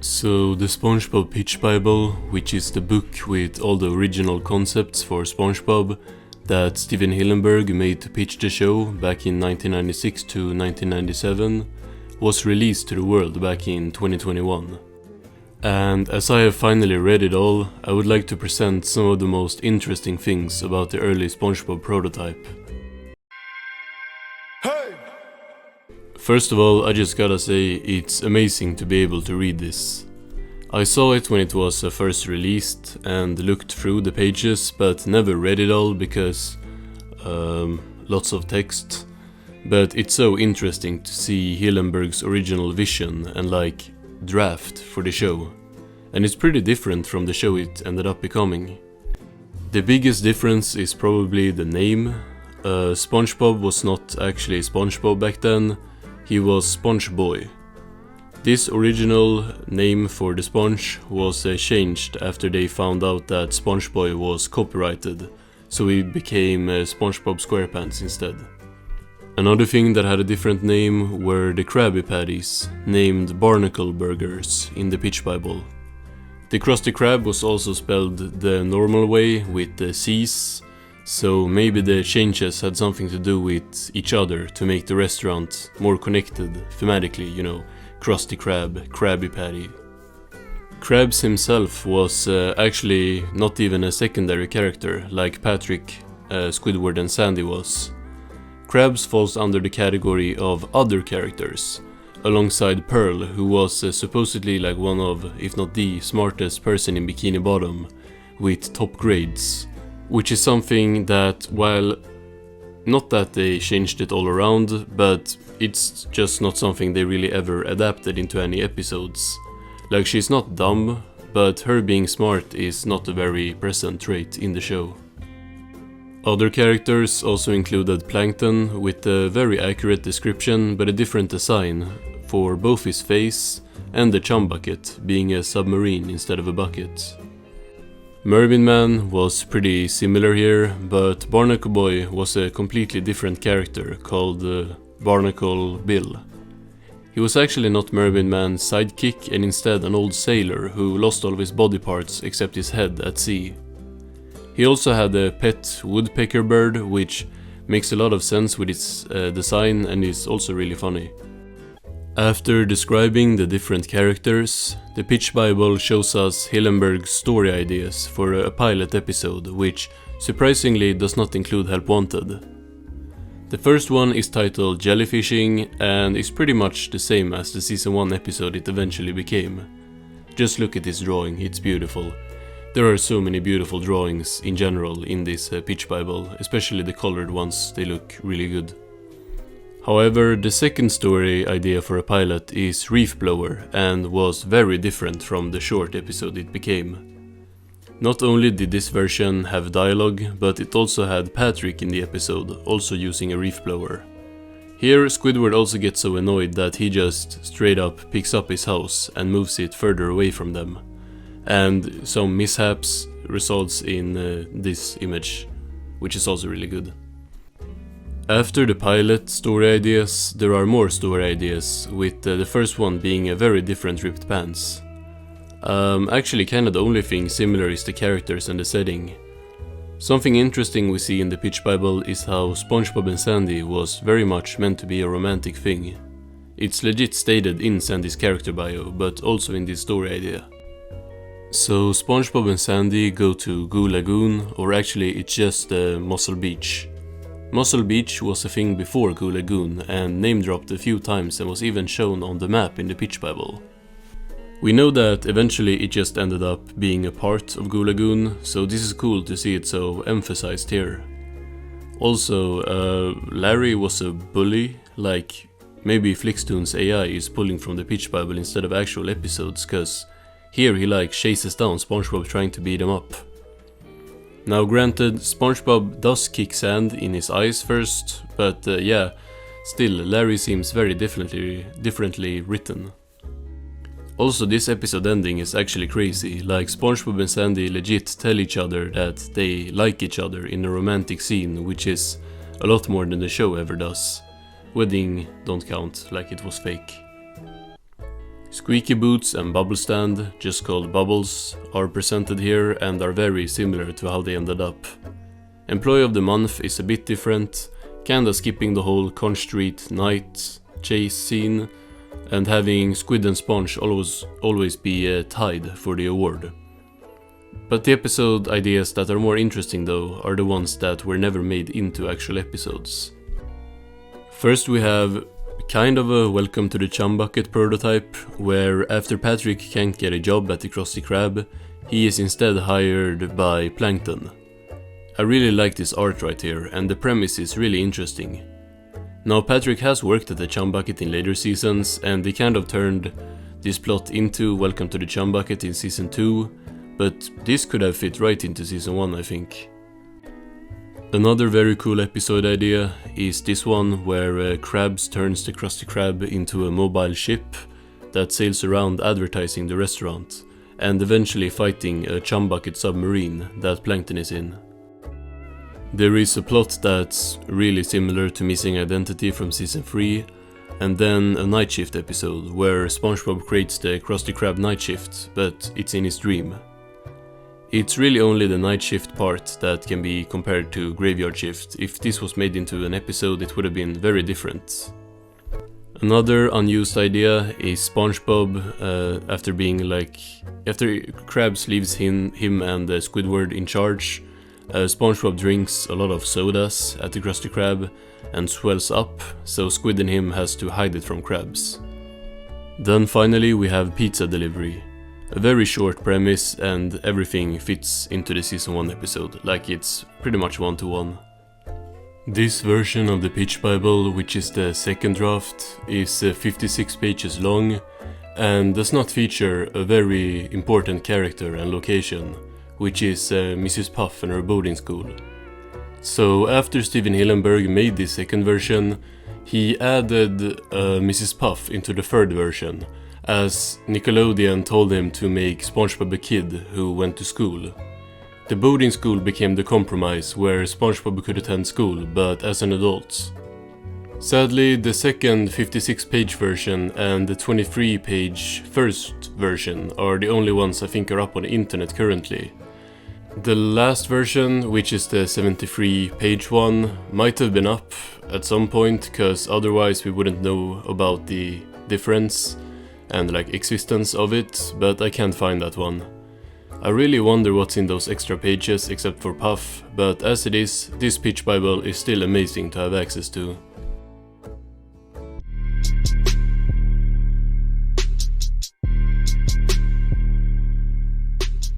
So the Spongebob Pitch Bible, which is the book with all the original concepts for Spongebob that Steven Hillenburg made to pitch the show back in 1996 to 1997, was released to the world back in 2021. And as I have finally read it all, I would like to present some of the most interesting things about the early Spongebob prototype. First of all, I just gotta say, it's amazing to be able to read this. I saw it when it was first released and looked through the pages, but never read it all because lots of text. But it's so interesting to see Hillenburg's original vision and like draft for the show. And it's pretty different from the show it ended up becoming. The biggest difference is probably the name. SpongeBob was not actually SpongeBob back then. He was Spongeboy. This original name for the sponge was changed after they found out that Spongeboy was copyrighted, so he became SpongeBob SquarePants instead. Another thing that had a different name were the Krabby Patties, named Barnacle Burgers in the Pitch Bible. The Krusty Krab was also spelled the normal way with the C's, so maybe the changes had something to do with each other to make the restaurant more connected thematically, you know, Krusty Krab, Krabby Patty. Krabs himself was actually not even a secondary character like Patrick, Squidward and Sandy was. Krabs falls under the category of other characters, alongside Pearl, who was supposedly like one of, if not the smartest person in Bikini Bottom, with top grades. Which is something that, while not that they changed it all around, but it's just not something they really ever adapted into any episodes. Like, she's not dumb, but her being smart is not a very present trait in the show. Other characters also included Plankton with a very accurate description but a different design for both his face and the Chum Bucket being a submarine instead of a bucket. Mermaid Man was pretty similar here, but Barnacle Boy was a completely different character called Barnacle Bill. He was actually not Mermaid Man's sidekick and instead an old sailor who lost all of his body parts except his head at sea. He also had a pet woodpecker bird, which makes a lot of sense with its design and is also really funny. After describing the different characters, the Pitch Bible shows us Hillenburg's story ideas for a pilot episode, which surprisingly does not include Help Wanted. The first one is titled Jellyfishing and is pretty much the same as the season 1 episode it eventually became. Just look at this drawing, it's beautiful. There are so many beautiful drawings in general in this Pitch Bible, especially the colored ones, they look really good. However, the second story idea for a pilot is Reef Blower and was very different from the short episode it became. Not only did this version have dialogue, but it also had Patrick in the episode, also using a reef blower. Here, Squidward also gets so annoyed that he just straight up picks up his house and moves it further away from them. And some mishaps results in this image, which is also really good. After the pilot story ideas, there are more story ideas, with the first one being a very different ripped pants. Actually kinda the only thing similar is the characters and the setting. Something interesting we see in the Pitch Bible is how SpongeBob and Sandy was very much meant to be a romantic thing. It's legit stated in Sandy's character bio, but also in this story idea. So SpongeBob and Sandy go to Goo Lagoon, or actually it's just Muscle Beach. Muscle Beach was a thing before Goo Lagoon and name dropped a few times and was even shown on the map in the Pitch Bible. We know that eventually it just ended up being a part of Goo Lagoon, so this is cool to see it so emphasized here. Also, Larry was a bully, like maybe Flixtoon's AI is pulling from the Pitch Bible instead of actual episodes, cause here he like chases down SpongeBob trying to beat him up. Now granted, SpongeBob does kick sand in his eyes first, but yeah, still Larry seems very differently written. Also, this episode ending is actually crazy, like SpongeBob and Sandy legit tell each other that they like each other in a romantic scene, which is a lot more than the show ever does. Wedding don't count, like it was fake. Squeaky Boots and Bubble Stand, just called Bubbles, are presented here and are very similar to how they ended up. Employee of the Month is a bit different, kinda skipping the whole Conch Street night chase scene and having Squid and Sponge always be tied for the award. But the episode ideas that are more interesting though are the ones that were never made into actual episodes. First we have kind of a Welcome to the Chum Bucket prototype, where after Patrick can't get a job at the Krusty Krab, he is instead hired by Plankton. I really like this art right here, and the premise is really interesting. Now Patrick has worked at the Chum Bucket in later seasons, and they kind of turned this plot into Welcome to the Chum Bucket in season 2, but this could have fit right into season 1, I think. Another very cool episode idea is this one where Krabs turns the Krusty Krab into a mobile ship that sails around advertising the restaurant and eventually fighting a Chum Bucket submarine that Plankton is in. There is a plot that's really similar to Missing Identity from season 3, and then a night shift episode where Spongebob creates the Krusty Krab night shift, but it's in his dream. It's really only the night shift part that can be compared to Graveyard Shift. If this was made into an episode, it would have been very different. Another unused idea is SpongeBob after Krabs leaves him and Squidward in charge. SpongeBob drinks a lot of sodas at the Krusty Krab and swells up, so Squid and him has to hide it from Krabs. Then finally we have pizza delivery. A very short premise and everything fits into the season 1 episode, like it's pretty much one-to-one. This version of the pitch bible, which is the second draft, is 56 pages long and does not feature a very important character and location, which is Mrs. Puff and her boarding school. So after Steven Hillenburg made this second version, he added Mrs. Puff into the third version, as Nickelodeon told him to make SpongeBob a kid who went to school. The boarding school became the compromise where SpongeBob could attend school, but as an adult. Sadly, the second 56-page version and the 23-page first version are the only ones I think are up on the internet currently. The last version, which is the 73-page one, might have been up at some point, cause otherwise we wouldn't know about the difference and existence of it, but I can't find that one. I really wonder what's in those extra pages except for Puff, but as it is, this pitch bible is still amazing to have access to.